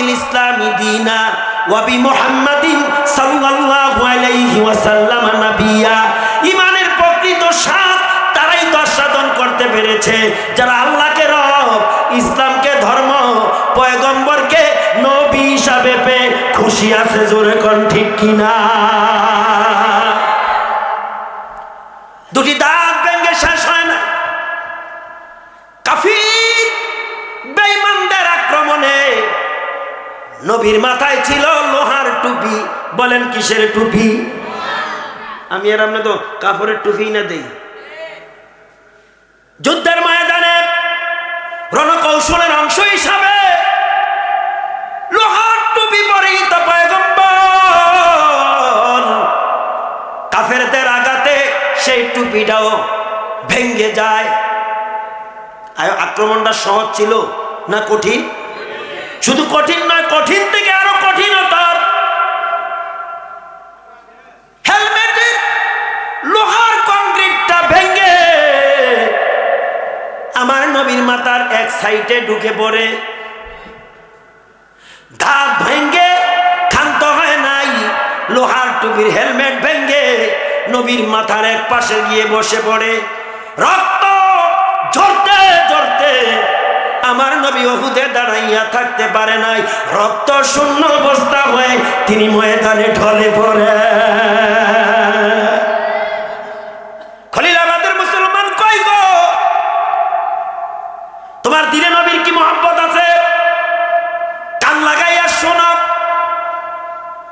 বিল ইসলামি দীনা ওয়া বি মুহাম্মাদিন সাল্লাল্লাহু আলাইহি ওয়াসাল্লাম নবিয়্যা। ঈমানের প্রকৃত স্বাদ তারাই তো আস্বাদন করতে পেরেছে যারা আল্লাহকে রব, ইসলামকে ধর্ম, পয়গম্বরকে নবী হিসাবে পেয়ে খুশি আছে। জোরে কোন ঠিক কিনা? দুটি দাঁত ভেঙে শেষ হয় না। কাফির বেঈমানদের আক্রমণে নবীর মাথায় ছিল লোহার টুপি। বলেন কিসের টুপি? আমি আর আপনি তো কাপড়ের টুপি না দেই। যুদ্ধের ময়দানে রণকৌশলের অংশ হিসাবে লোহার টুপি পরেই তো পয়গম্বর। কাফেরদের আঘাতে সেই টুপিটাও ভেঙ্গে যায়। আক্রমণটা সহজ ছিল না কঠিন? শুধু কঠিন নয়, কঠিন থেকে আরো কঠিনতর। হেলমেটের লোহার কংক্রিটটা ভেঙ্গে আমার নবীর মাথার এক সাইডে ঢুকে পড়ে। দাঁত ভেঙ্গে ক্ষান্ত হয় নাই, লোহার টুপির হেলমেট ভেঙ্গে নবীর মাথার এক পাশে গিয়ে বসে পড়ে। রক্ত ঝরতে ঝরতে আমার নবী উহুদে দাঁড়াইয়া থাকতে পারে নাই। রক্ত শূন্য অবস্থা হয়ে তিনি ময়দানে ঢলে পড়ে। খলিলাবাদের মুসলমান কই গো? তোমার দিলে নবীর কি মহব্বত আছে? কান লাগাইয়া শোনো।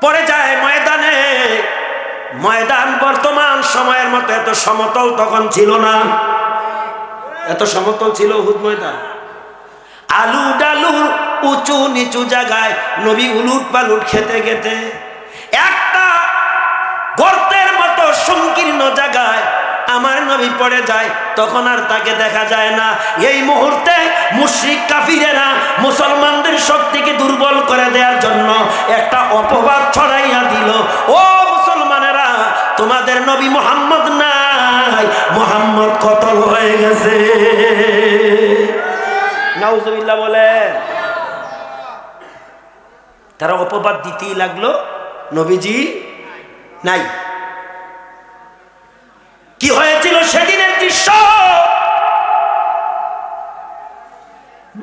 পড়ে যায় ময়দানে। ময়দান বর্তমান সময়ের মতো এত সমতল তখন ছিল না। এত সমতল ছিল উহুদ ময়দান। আলু ডালুর উঁচু নিচু জায়গায় নবী উলুট পালুট খেতে খেতে একটা গর্তের মতো সংকীর্ণ জায়গায় আমার নবী পড়ে যায়। তখন আর তাকে দেখা যায় না। এই মুহূর্তে মুশরিক কাফিরেরা মুসলমানদের শক্তিকে দুর্বল করে দেওয়ার জন্য একটা অপবাদ ছড়াইয়া দিল। ও মুসলমানেরা, তোমাদের নবী মুহাম্মদ নাই, মুহাম্মদ কতল হয়ে গেছে। নাউজুবিল্লাহ বলে। তারা অপবাদ দিতেই লাগলো, নবীজি নাই। কি হয়েছিল সেদিনের দৃশ্য?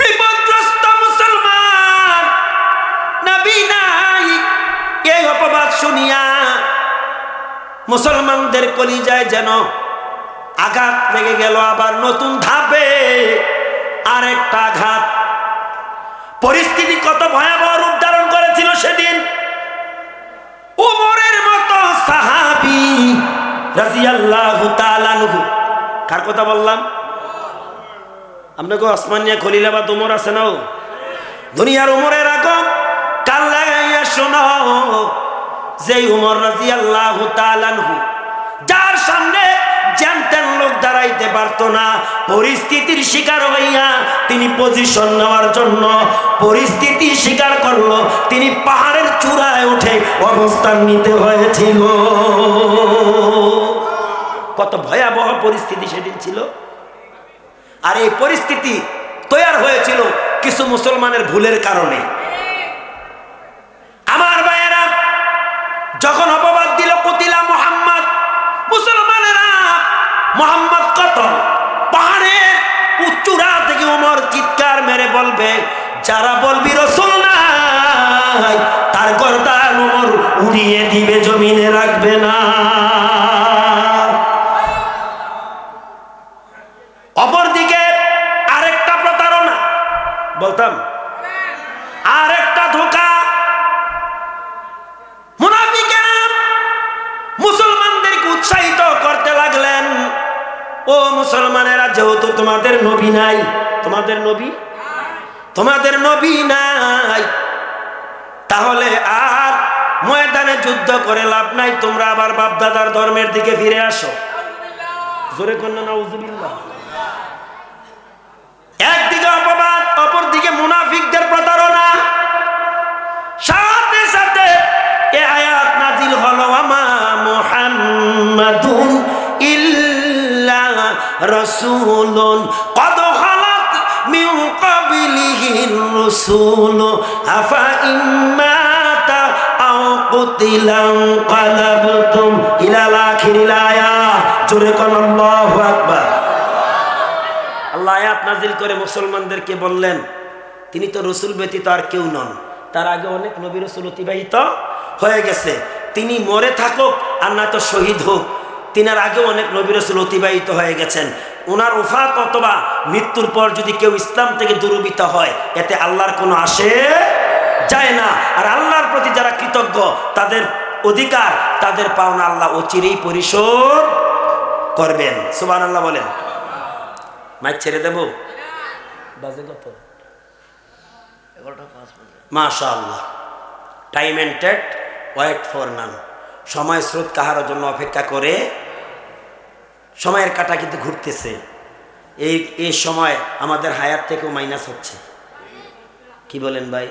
বিপদগ্রস্ত মুসলমান, নবী নাই। এই অপবাদ শুনিয়া মুসলমানদের কলিজায় যেন আঘাত লেগে গেল। আবার নতুন ধাপে আরেকটা আঘাত। পরিস্থিতি কত ভয়াবহ রূপ ধারণ করেছিল সেদিন। উমরের মতো সাহাবী রাদিয়াল্লাহু তাআলা আনহু। কার কথা বললাম? আপনাকে ওসমানিয়া খলিলাবাদ উমর আছে না? দুনিয়ার উমরের আগম কান লাগাইয়া শোনো। যে উমর রাদিয়াল্লাহু তাআলা আনহু, যার সামনে জানতেন লোক দাঁড়াইতে পারত না, পরিস্থিতির শিকার হইয়া তিনি পজিশন নেওয়ার জন্য পরিস্থিতি স্বীকার করলো। তিনি পাহাড়ের চূড়ায় উঠে অবস্থান নিতে হয়েছিল। কত ভয়াবহ পরিস্থিতি সেদিন ছিল। আর এই পরিস্থিতি তৈরি হয়েছিল কিছু মুসলমানের ভুলের কারণে। আমার ভাইয়েরা, যখন অপবাদ দিল কুতিলা মুহাম্মদ, মুসলমানেরা মুহাম্মদ কতল, পাহাড়ের উচ্চূড়া থেকে ওমর চিৎকার মেরে বলবে, যারা বলবি রাসূল নাই, তার গর্দান ওমর উড়িয়ে দিবে, জমিনে রাখবে না। অপরদিকে আরেকটা প্রতারণা বলতাম, আরেকটা ধোঁকা। মুনাফিকেরা মুসলমানদেরকে উৎসাহিত করতে লাগলেন, ও মুসলমানেরা, যেহেতু তোমাদের নবী নাই, তোমাদের নবী নাই, তাহলে আর ময়দানে যুদ্ধ করে লাভ নাই। তোমরা আবার বাপদাদার ধর্মের দিকে ফিরে আসো। জোরে কন্যা নাউজুবিল্লাহ। একদিকে অপবাদ, অপরদিকে মুনাফিকদের প্রতারণা। সাথে সাথে এই আয়াত নাজিল হলো, ওয়ামা মুহাম্মাদুন ইল্লা রাসূলুন ক্বাদ খালাত মিন قبله الرسول أفإن قتلا انقلبتم إلى آخر الآية জোরেকন আল্লাহু আকবার। আল্লাহ আয়াত নাজিল করে মুসলমানদেরকে বললেন তিনি তো রসুল ব্যতীত আর কেউ নন, তার আগে অনেক নবী রসুল অতিবাহিত হয়ে গেছে, তিনি মরে থাকুক আর না তো শহীদ হোক, তিনার আগেও অনেক নবী রসুল অতিবাহিত হয়ে গেছেন। ওনার ওফাত অথবা মৃত্যুর পর যদি কেউ ইসলাম থেকে দূরীভূত হয় এতে আল্লাহর কোনো আসে যায় না। আর আল্লাহর প্রতি যারা কৃতজ্ঞ তাদের অধিকার তাদের পাওনা আল্লাহ অচিরেই পরিশোধ করবেন। সুবহানাল্লাহ বলেন। মাইক ছেড়ে দেব, বাজে কত? মাশাআল্লাহ। Time and tide wait for none. সময় স্রোত কাহার জন্য অপেক্ষা করে, সময়ের কাঁটা কিন্তু ঘুরতেছে। এই সময় আমাদের হায়াত থেকেও মাইনাস হচ্ছে। কি বলেন ভাই?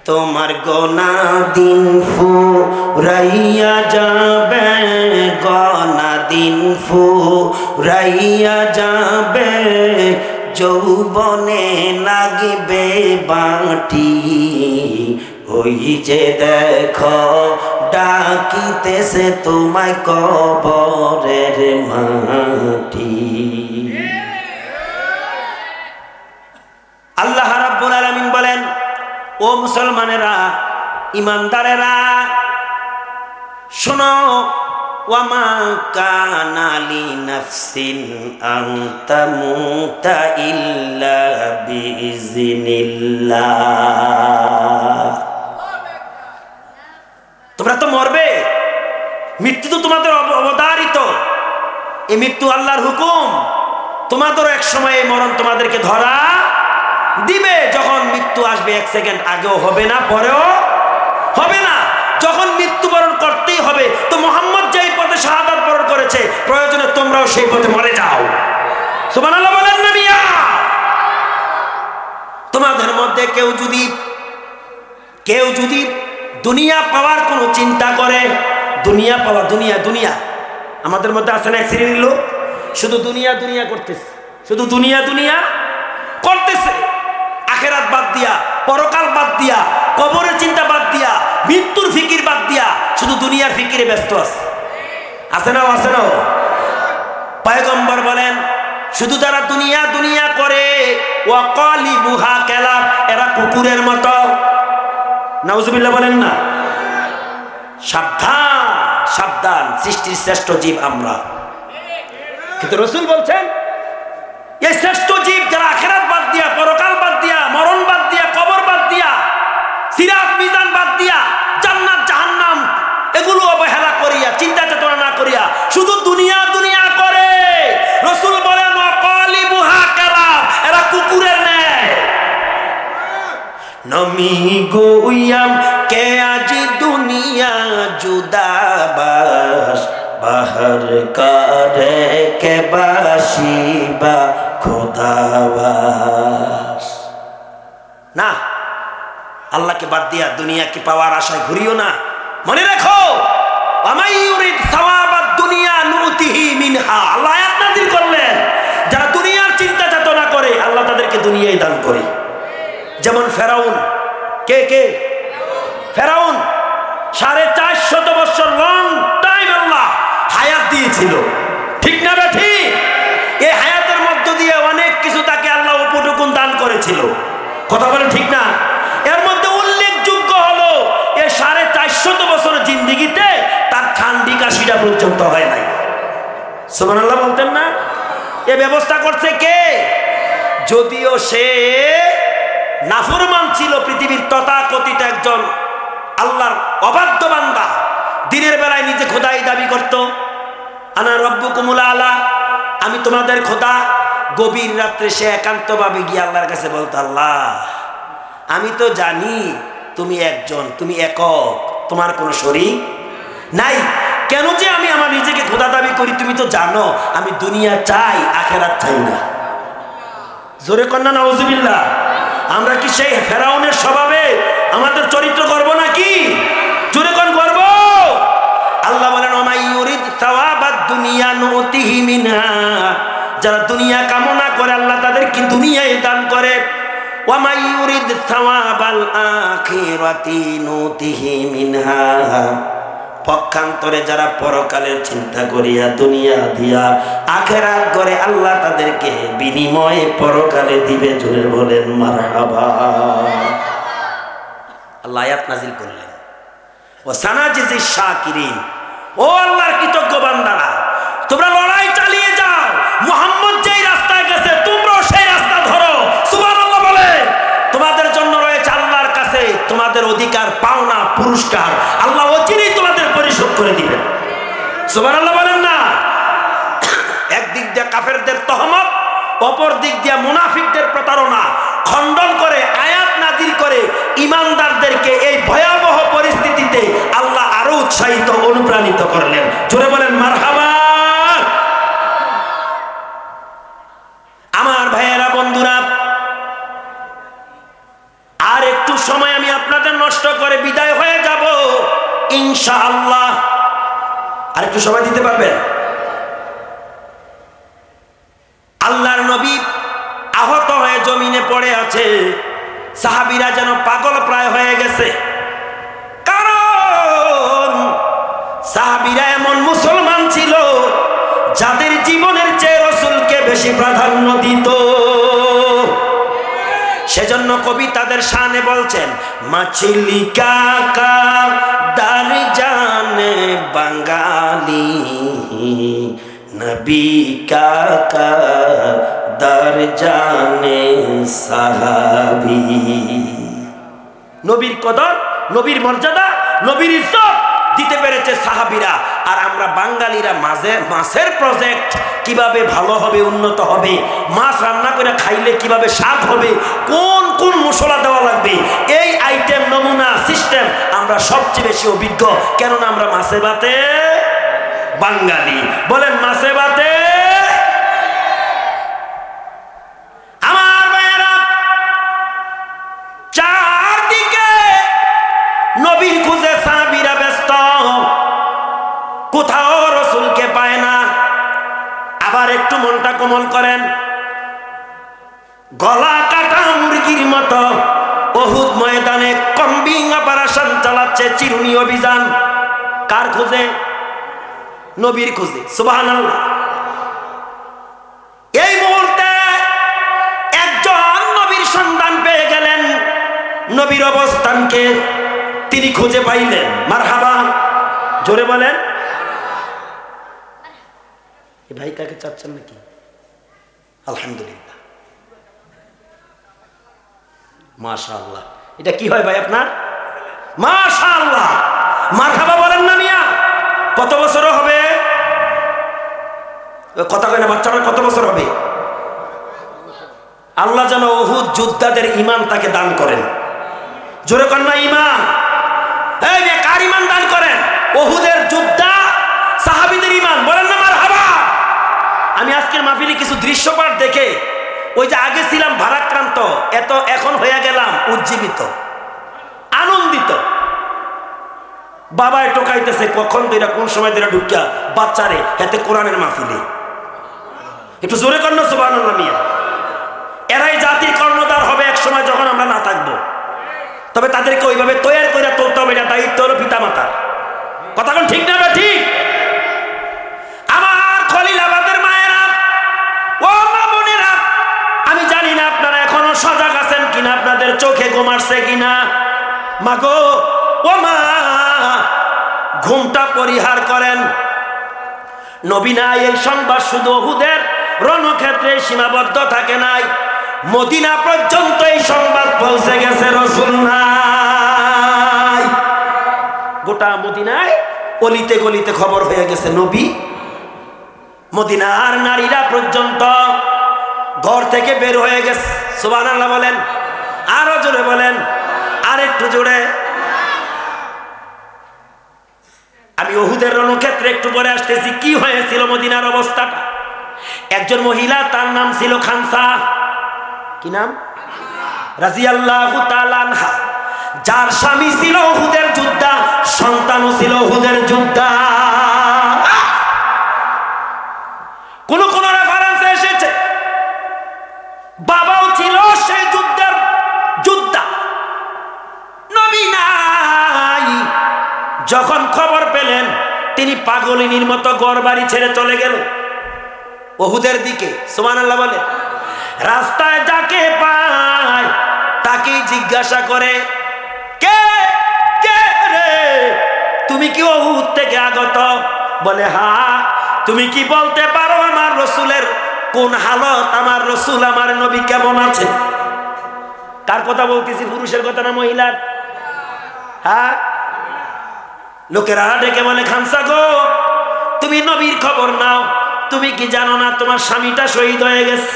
তোমার গোনা দিন ফুরাইয়া যাবে, গোনা দিন ফুরাইয়া যাবে, যৌবনে লাগিবে বাটি, ওই যে দেখো ডাকিতেছে তোমায় কবরের মাটি। আল্লাহ রাব্বুল আলামিন বলেন, ও মুসলমানেরা, ইমানদারেরা শোনো, ওয়ামা কানা লিনাফসিন আন তামুতা ইল্লা বিইজনিল্লাহ। তোমরা তো মরবে, মৃত্যু তো তোমাদের অবধারিত, এই মৃত্যু আল্লাহর হুকুম। তোমাদেরও এক সময় এই মরণ তোমাদেরকে ধরা দিবে। যখন মৃত্যু আসবে এক সেকেন্ড আগেও হবে না, পরেও হবে না। যখন মৃত্যুবরণ করতেই হবে তো মুহাম্মদ যেই পথে শাহাদাত বরণ করেছে প্রয়োজনে তোমরাও সেই পথে মরে যাও। সুবহানাল্লাহ বলেন না মিয়া? তোমাদের মধ্যে কেউ যদি দুনিয়া পাওয়ার কোনো চিন্তা করে, দুনিয়া পাওয়া, দুনিয়া দুনিয়া আমাদের মধ্যে আছে না এক শ্রেণীর লোক, শুধু দুনিয়া দুনিয়া করতেছে, শুধু দুনিয়া দুনিয়া করতেছে। আখেরাত বাদ দিয়া, পরকাল বাদ দিয়া, কবরের চিন্তা বাদ দিয়া, মৃত্যুর ফিকির বাদ দিয়া শুধু দুনিয়ার ফিকিরে ব্যস্ত আছে না? আছে না? পয়গম্বর বলেন শুধু যারা দুনিয়া দুনিয়া করে ওয়াকালিবুহা কালাব, এরা কুকুরের মতো। নাউজুবিল্লাহ বলেন না? সাবধান সাবধান, সৃষ্টির শ্রেষ্ঠ জীব আমরা। কিন্তু রাসূল বলছেন এই শ্রেষ্ঠ জীব যারা আখিরাত বাদ দিয়া, পরকাল বাদ দিয়া, মরণ বাদ দিয়া, কবর বাদ দিয়া, সিরাত মিজান বাদ দিয়া, জান্নাত জাহান্নাম এগুলো অবহেলা করিয়া, চিন্তা চেতনা না করিয়া শুধু দুনিয়া দুনিয়া করে, রাসূল বলেন ওয়াকালিবুহা কালাব, এরা কুকুরের ন্যায়। নমি গোয়াম কে আজ দুনিয়া জুদাবাস, বাহার করে কে বাসিবা খোদাবাস। না, আল্লাহকে বাদ দিয়া দুনিয়াকে পাওয়ার আশায় ঘুরিও না। মনে রাখো, আমাই ইউরিদ সাওয়াবাদ দুনিয়া নুতিহি মিনহা। আল্লাহ আয়াত নাযিল করলেন যারা দুনিয়ার চিন্তা চেতনা করে আল্লাহ তাদেরকে দুনিয়াই দান করে। যেমন ফেরাউন, কে ফেরাউন 450 বছর লং টাইম আল্লাহ হায়াত দিয়েছিল, ঠিক না বেঠি? এই হায়াতের মধ্য দিয়ে অনেক কিছু তাকে আল্লাহ উপটুকুন দান করেছিল, কথা বলেন ঠিক না? এর মধ্যে উল্লেখযোগ্য হলো এই 450 বছরের জিন্দেগিতে তার ঠান্ডি কাশিটা পর্যন্ত হয় নাই। সুবহানাল্লাহ বলতেন না? এ ব্যবস্থা করছে কে? যদিও সে নাফরমান ছিল, পৃথিবীর তথাকথিত একজন আল্লাহর অবাধ্য বান্দা, দিনের বেলায় নিজে খোদাই দাবি করত, আনা রব্বুকুমুল আলা, আমি তোমাদের খোদা। গভীর রাত্রে সে একান্তভাবে গিয়ে আল্লাহর কাছে বলতো, আল্লাহ আমি তো জানি তুমি একজন, তুমি একক, তোমার কোনো শরীক নাই। কেন যে আমি আমার নিজেকে খোদা দাবি করি তুমি তো জানো, আমি দুনিয়া চাই, আখেরাত চাই না। জোরে কন্যা নাউজুবিল্লাহ। আমরা কি সেই ফেরাউনের স্বভাবে আমাদের চরিত্র করব নাকি? জোরে কোন করব? আল্লাহ বলেন ওমাই ইউরিদ সাওয়াবাদ দুনিয়া নুতিহি মিনহা, যারা দুনিয়া কামনা করে আল্লাহ তাদেরকে দুনিয়ায় দান করে। ওয়া মাই ইউরিদ সাওয়াবাল আখিরাতি নুতিহি মিনহা, পক্ষান্তরে যারা পরকালের চিন্তা করিয়া দুনিয়া দিয়া আখিরাত করে আল্লাহ তাদেরকে বিনিময়ে পরকালে দিবে। জোরে বলেন মারহাবা। আল্লাহ আয়াত নাজিল করলেন, ও সানাজিজিশ শাকিরিন, ও আল্লাহর কৃতজ্ঞ বান্দারা, তোমরা লড়াই চালিয়ে যাও। মুহাম্মদ যেই রাস্তায় গেছে তোমরাও সেই রাস্তা ধরো। সুবহানাল্লাহ বলে। তোমাদের জন্য রয়েছে আল্লাহর কাছে তোমাদের অধিকার, পাওনা, পুরস্কার। আল্লাহ অচিরেই তোমাদের পরিশোধ করে দিবেন। সুবহানাল্লাহ বলেন না? একদিক দিয়ে কাফেরদের তহমত, অপর দিক দিয়ে মুনাফিকদের প্রতারণা খণ্ডন করে আয়াত নাজিল করে ইমানদারদেরকে এই ভয়াবহ পরিস্থিতিতে আল্লাহ আরো উৎসাহিত, অনুপ্রাণিত করলেন। জোরে বলেন মারহাবা। আমার ভাইয়েরা, বন্ধুরা, আর একটু সময় আমি আপনাদের নষ্ট করে বিদায় হয়ে যাব ইনশাআল্লাহ। আর একটু সময় দিতে পারবেন? আল্লাহর নবী আহত হয়ে জমিনে পড়ে আছে। সাহাবীরা যেন পাগল প্রায় হয়ে গেছে, কারণ সাহাবীরা এমন মুসলমান ছিল যাদের জীবনের চেয়ে রাসূলকে বেশি প্রাধান্য দিত। সেজন্য কবি তাদের শানে বলছেন, মাছিলি কাকা দার জানে বাঙালি, নবী কাকা দার জানে সাহাবী। নবীর কদর, নবীর মর্যাদা, নবীর ইজ্জত দিতে পেরেছে সাহাবীরা। আর আমরা বাঙালিরা মাছের প্রজেক্ট কিভাবে ভালো হবে, উন্নত হবে, মাছ রান্না করে খাইলে কিভাবে স্বাদ হবে, কোন কোন মশলা দেওয়া লাগবে, এই আইটেম, নমুনা, সিস্টেম আমরা সবচেয়ে বেশি অভিজ্ঞ। কেননা আমরা মাছে ভাতে বাঙালি। বলেন মাছে ভাতে। আমার ভাইয়েরা, চারদিকে নবীর খুঁজে সাহাবীরা ব্যস্ত, কোথাও রাসূলকে পায় না। আবার একটু মনটা কোমল করেন, গলা কাটা মুরগির মতো উহুদ ময়দানে কম্বিং অপারেশন চালাচ্ছে, চিরুনি অভিযান। কার খুঁজে? নবীর খুঁজে। সুবহানাল্লাহ। এই মুহূর্তে একজন নবীর সন্ধান পেয়ে গেলেন, নবীর অবস্থানকে তিনি খুঁজে পাইলেন। মারহাবা। জোরে বলেন। এই ভাই তাকে চাচ্ছেন নাকি? আলহামদুলিল্লাহ, মাশাআল্লাহ। এটা কি হয় ভাই আপনার? মাশাআল্লাহ। মারহাবা বলেন না মিয়া? কত বছর হবে? কথা কয় না, বাচ্চারা কত বছর হবে? আল্লাহ যেন উহুদ যোদ্ধাদের ঈমান তাকে দান করেন। জোরে কন্যা ঈমান। এই যে কার ঈমান দান করেন? উহুদের যোদ্ধা সাহাবীদের ঈমান। বলেন না মারহাবা। আমি আজকের মাহফিলে কিছু দৃশ্যপাট দেখে, ওই যে আগে ছিলাম ভারাক্রান্ত, এখন হয়ে গেলাম উজ্জীবিত, আনন্দিত। বাবায় টোকাইতেছে, কখন দিরা, কোন সময় দিরা ঢুকিয়া বাচ্চারে এতে কোরআনের মাহফিলে। একটু জোরে কর না সুবহানাল্লাহ মিয়া। এরাই জাতির কর্ণধার হবে এক সময় যখন আমরা না থাকবো। তবে তাদেরকে ওইভাবে তৈরি করে তুলতে হবে, এটা দায়িত্ব হলো পিতা মাতার। কথা কোন ঠিক না? ঠিক। আমার খলিলাবাদের মায়েরা, ও মা বোনেরা, আমি জানি না আপনারা এখনো সজাগ আছেন কিনা, আপনাদের চোখে ঘুম আসছে কিনা। মাগো, ও মা, ঘুমটা পরিহার করেন। নবী নাই, এই সংবাদ শুধু উহুদের রণক্ষেত্রে সীমাবদ্ধ থাকে নাই, মদিনা পর্যন্ত এই সংবাদ পৌঁছে গেছে। রাসূল নাই, গোটা মদিনায় অলিতে গলিতে খবর হয়ে গেছে নবী। মদিনার নারীরা পর্যন্ত ঘর থেকে বের হয়ে গেছে। সুবহানাল্লাহ বলেন। আরো জোরে বলেন, আর একটু জোরে। আমি উহুদের রণক্ষেত্রে একটু পরে আসতেছি। কি হয়েছিল মদিনার অবস্থাটা? একজন মহিলা, তার নাম ছিল খানসা। কি নাম? রাদিয়াল্লাহু তাআলা আনহা, যার স্বামী ছিল উহুদের যোদ্ধা, সন্তানও ছিল উহুদের যোদ্ধা। কোন কোন রেফারেন্সে এসেছে বাবাও ছিল সেই যুদ্ধের যখন খবর পেলেন তিনি পাগলিনীর মতো ঘর বাড়ি ছেড়ে চলে গেল উহুদের দিকে। সুবহানাল্লাহ বলে। রাস্তায় যাকে পায় তাকেই জিজ্ঞাসা করে, কে কে রে, তুমি কি উহুদ থেকে আগত? বলে হ্যাঁ। তুমি কি বলতে পারো আমার রসুলের কোন হালত, আমার রসুল আমার নবী কেমন আছে? কার কথা বলতেছি, পুরুষের কথা না মহিলার? হ্যাঁ। লোকেরা ডেকে বলে, খানসা গো তুমি নবীর খবর নাও, তুমি কি জানো না তোমার স্বামীটা শহীদ হয়ে গেছে?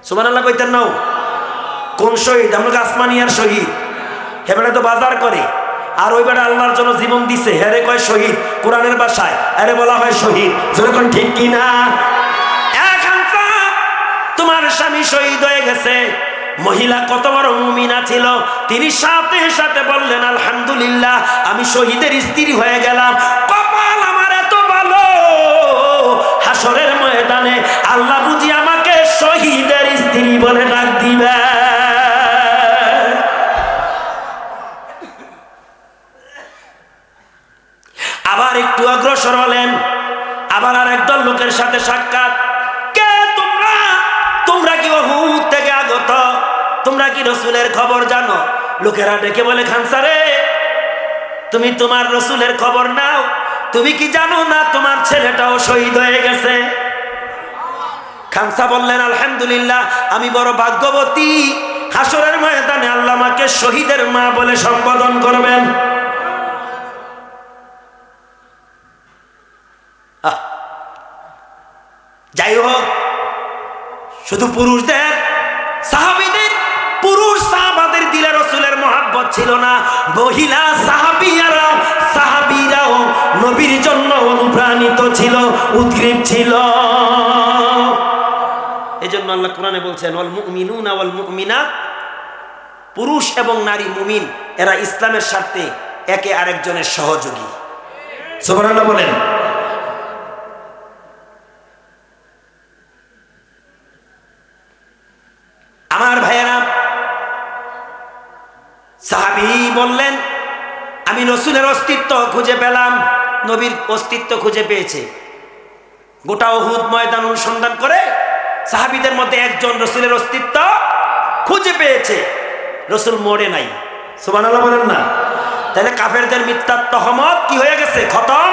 সুবহানাল্লাহ কইতেন নাও। কোন শহীদ? আমরা আসমানিয়ার শহীদ। হেবেটা তো বাজার করে, আর ওই বেটা আল্লাহর জন্য জীবন দিছে, হেরে কয় শহীদ। কোরআনের ভাষায় আরে বলা হয় শহীদ। যখন ঠিক কি না? তোমার স্বামী শহীদ হয়ে গেছে। মহিলা কত বড় মুমিনা ছিল, তিনি সাথে সাথে বললেন আলহামদুলিল্লাহ, আমি শহীদের স্ত্রী হয়ে গেলাম। কপাল আমার এত ভালো, হাসরের ময়দানে আল্লাহ বুঝি আমাকে শহীদের স্ত্রী বলে ডাক দিবে। আবার একটু অগ্রসর হলেন, আবার আর একদল লোকের সাথে সাক্ষাৎ। কে তোমরা? তোমরা কি উহুদ থেকে আগত? তোমরা কি রসুলের খবর জানো? লোকেরা ডেকে বলে, খানসা রে তুমি তোমার রসুলের খবর নাও, তুমি কি জানো না তোমার ছেলেটাও শহীদ হয়ে গেছে? খানসা বললেন আলহামদুলিল্লাহ, আমি বড় ভাগ্যবতী, হাসরের ময়দানে আল্লাহ আমাকে শহীদের মা বলে সম্বোধন করবেন। যাই হোক, শুধু পুরুষদের, সাহাবীদের, পুরুষ সাহাবাদের দিলে রসুলের মহাব্বত ছিল না, মহিলা সাহাবীরাও নবীর জন্য অনুপ্রাণিত ছিল, উদ্গ্রীব ছিল। এই জন্য আল্লাহ কোরআনে বলছেন ওয়াল মুমিনুনা ওয়াল মুমিনাত, পুরুষ এবং নারী মুমিন এরা ইসলামের স্বার্থে একে আরেকজনের সহযোগী। সুবহানাল্লাহ বলেন। আমার ভাইয়েরা, সাহাবী বললেন আমি রসুলের অস্তিত্ব খুঁজে পেলাম। নবীর অস্তিত্ব খুঁজে পেয়েছে। গোটা উহুদ ময়দান অনুসন্ধান করে সাহাবীদের মধ্যে একজন রসুলের অস্তিত্ব খুঁজে পেয়েছে। রসুল মরে নাই। সুবহানাল্লাহ বলেন না? তাহলে কাফেরদের মিথ্যার তহমত কি হয়ে গেছে? খতম।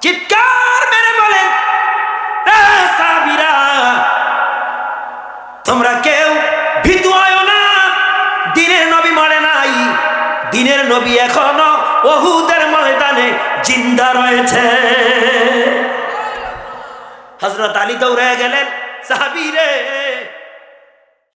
চিৎকার মেরে বলেন, সাহাবীরা তোমরা কেউ ভীতু হয় না, দিনের নবী মরে নাই, দিনের নবী এখনো উহুদের ময়দানে জিন্দা রয়েছে। হযরত আলী দৌড়ে গেলেন, সাহাবী রে